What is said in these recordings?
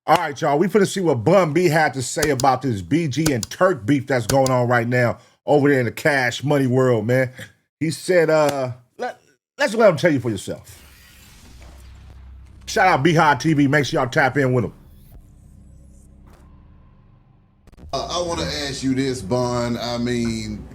All right, y'all. We finna see what Bun B had to say about this BG and Turk beef that's going on right now over there in the cash money world, man. He said, let's let him tell you for yourself. Shout out High TV. Make sure y'all tap in with him. I want to ask you this, Bun. I mean,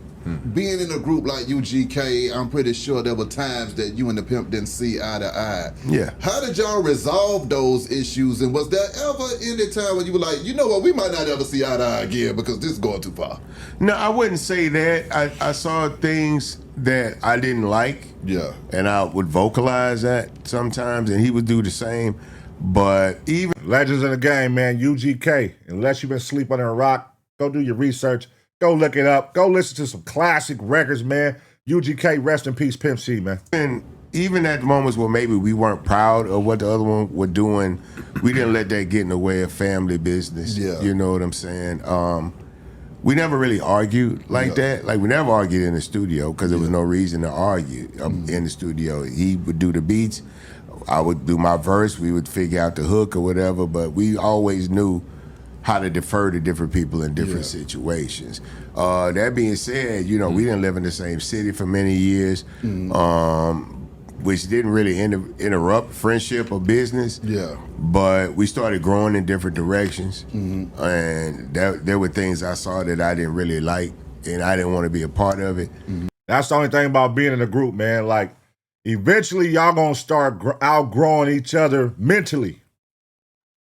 being in a group like UGK, I'm pretty sure there were times that you and the Pimp didn't see eye to eye. Yeah. How did y'all resolve those issues? And was there ever any time when you were like, you know what, we might not ever see eye to eye again because this is going too far? No, I wouldn't say that. I saw things that I didn't like. Yeah. And I would vocalize that sometimes, and he would do the same. But even legends in the game, man, UGK. Unless you've been sleeping under a rock, go do your research. Go look it up. Go listen to some classic records, man. UGK, rest in peace, Pimp C, man. And even at the moments where maybe we weren't proud of what the other one were doing, we didn't let that get in the way of family business. Yeah. You know what I'm saying? We never really argued like that. Like, we never argued in the studio because there was no reason to argue in the studio. He would do the beats. I would do my verse. We would figure out the hook or whatever, but we always knew how to defer to different people in different situations. That being said, you know, we didn't live in the same city for many years, which didn't really interrupt friendship or business. Yeah. But we started growing in different directions, and there were things I saw that I didn't really like, and I didn't want to be a part of it. That's the only thing about being in a group, man. Like, eventually y'all gonna start outgrowing each other mentally,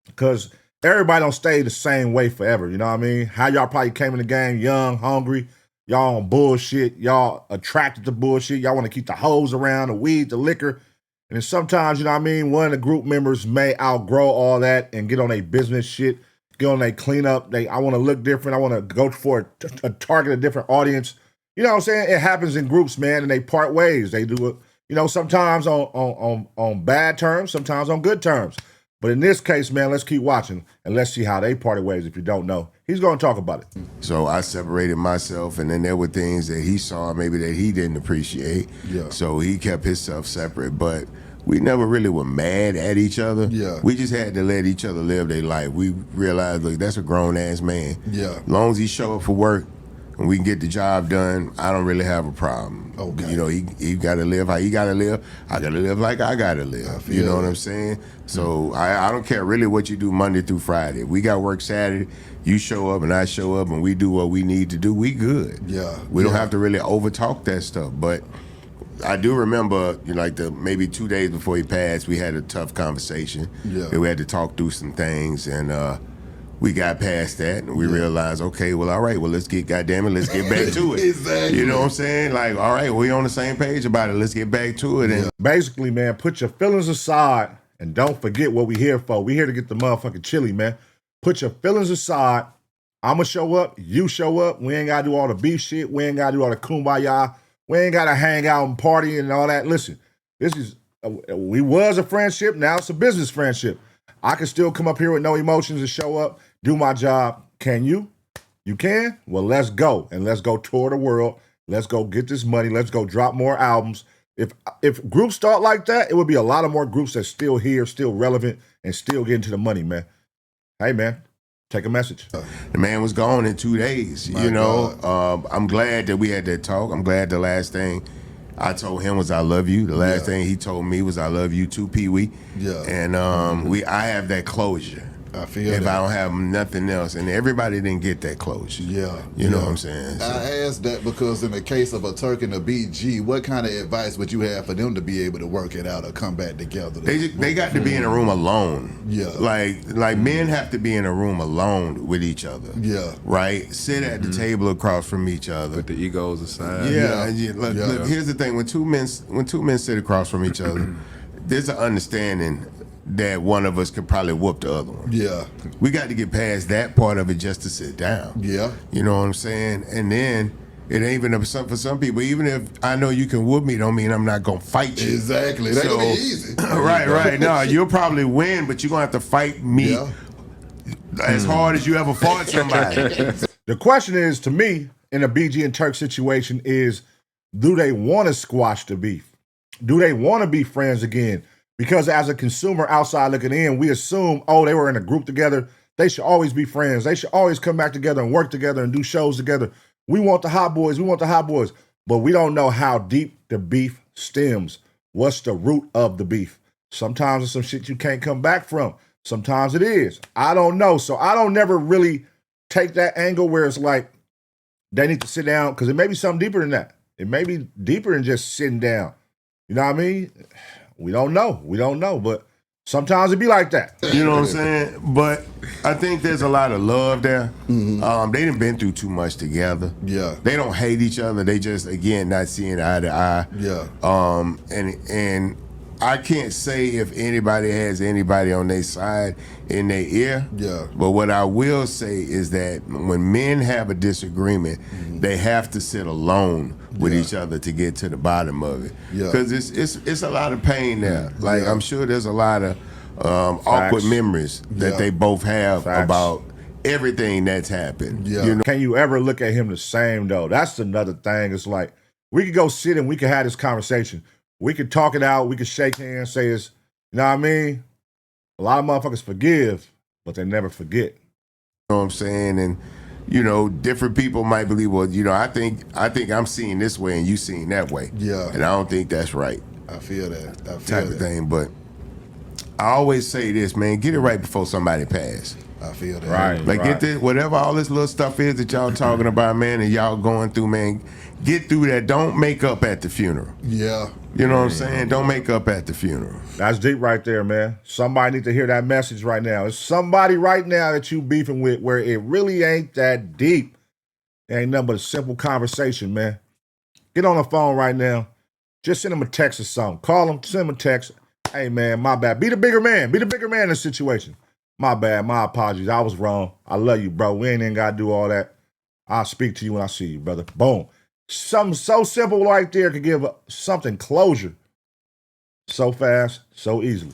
because everybody don't stay the same way forever, you know what I mean? How y'all probably came in the game young, hungry, y'all on bullshit, y'all attracted to bullshit, y'all want to keep the hoes around, the weed, the liquor, and then sometimes, you know what I mean, one of the group members may outgrow all that and get on their business shit, get on their cleanup, I want to look different, I want to go for a target a different audience, you know what I'm saying? It happens in groups, man, and they part ways. They do it, you know, sometimes on bad terms, sometimes on good terms. But in this case, man, let's keep watching and let's see how they parted ways. If you don't know, he's going to talk about it. So I separated myself, and then there were things that he saw maybe that he didn't appreciate. Yeah. So he kept himself separate. But we never really were mad at each other. Yeah. We just had to let each other live their life. We realized, look, that's a grown-ass man. Yeah. As long as he show up for work and we can get the job done, I don't really have a problem. Okay. You know, he got to live how he got to live. I got to live like I got to live. You know what I'm saying? So I don't care really what you do Monday through Friday. We got work Saturday. You show up and I show up and we do what we need to do. We good. Yeah. We don't have to really overtalk that stuff. But I do remember, you know, like maybe 2 days before he passed, we had a tough conversation. Yeah. We had to talk through some things, and we got past that, and we realized, okay, well, all right, well, let's get back to it. Exactly. You know what I'm saying? Like, all right, we on the same page about it. Let's get back to it. And basically, man, put your feelings aside and don't forget what we here for. We here to get the motherfucking chili, man. Put your feelings aside. I'ma show up. You show up. We ain't gotta do all the beef shit. We ain't gotta do all the kumbaya. We ain't gotta hang out and party and all that. Listen, this is we was a friendship. Now it's a business friendship. I can still come up here with no emotions and show up, do my job. Can you? You can? Well, let's go. And let's go tour the world. Let's go get this money. Let's go drop more albums. If groups start like that, it would be a lot of more groups that's still here, still relevant, and still getting to the money, man. Hey, man, take a message. the man was gone in 2 days. My you know, I'm glad that we had that talk. I'm glad the last thing I told him was I love you. The last thing he told me was I love you too, Pee Wee. Yeah. And I have that closure. I feel if that. I don't have nothing else, and everybody didn't get that closure. Yeah. You know what I'm saying? So. I asked that because in the case of a Turk and a BG, what kind of advice would you have for them to be able to work it out or come back together? They got to be in a room alone. Yeah. Like men have to be in a room alone with each other. Yeah. Right? Sit at the table across from each other. With the egos aside. Look, here's the thing. When two men sit across from each other, there's an understanding that one of us could probably whoop the other one. Yeah. We got to get past that part of it just to sit down. Yeah. You know what I'm saying? And then it ain't even for some people, even if I know you can whoop me, don't mean I'm not gonna fight you. Exactly. That ain't gonna be easy. right. No, you'll probably win, but you're gonna have to fight me as hard as you ever fought somebody. The question is, to me, in a BG and Turk situation is, do they want to squash the beef? Do they want to be friends again? Because as a consumer outside looking in, we assume, oh, they were in a group together. They should always be friends. They should always come back together and work together and do shows together. We want the hot boys. We want the hot boys. But we don't know how deep the beef stems. What's the root of the beef? Sometimes it's some shit you can't come back from. Sometimes it is. I don't know. So I don't never really take that angle where it's like they need to sit down, because it may be something deeper than that. It may be deeper than just sitting down. You know what I mean? We don't know. We don't know. But sometimes it be like that. You know what I'm saying? But I think there's a lot of love there. Mm-hmm. They done been through too much together. Yeah. They don't hate each other. They just, again, not seeing eye to eye. Yeah. And I can't say if anybody has anybody on their side in their ear. Yeah. But what I will say is that when men have a disagreement, they have to sit alone with each other to get to the bottom of it. Yeah. Because it's a lot of pain there. Like, Yeah. I'm sure there's a lot of awkward memories that they both have about everything that's happened. Yeah. You know? Can you ever look at him the same, though? That's another thing. It's like, we could go sit and we could have this conversation. We could talk it out. We could shake hands, say it's, you know what I mean? A lot of motherfuckers forgive, but they never forget. You know what I'm saying? And, you know, different people might believe, well, you know, I think I'm seeing this way and you seeing that way. Yeah. And I don't think that's right. I feel that. I feel Type that. of thing. But I always say this, man, get it right before somebody pass. I feel that. Right. Like, get this, whatever all this little stuff is that y'all talking about, man, and y'all going through, man, get through that. Don't make up at the funeral. Yeah. You know what I'm saying? Don't make up at the funeral. That's deep right there, man. Somebody need to hear that message right now. It's somebody right now that you beefing with where it really ain't that deep. It ain't nothing but a simple conversation, man. Get on the phone right now. Just send him a text or something. Call him, send him a text. Hey, man, my bad. Be the bigger man. Be the bigger man in the situation. My bad. My apologies. I was wrong. I love you, bro. We ain't even got to do all that. I'll speak to you when I see you, brother. Boom. Something so simple right there could give something closure so fast, so easily.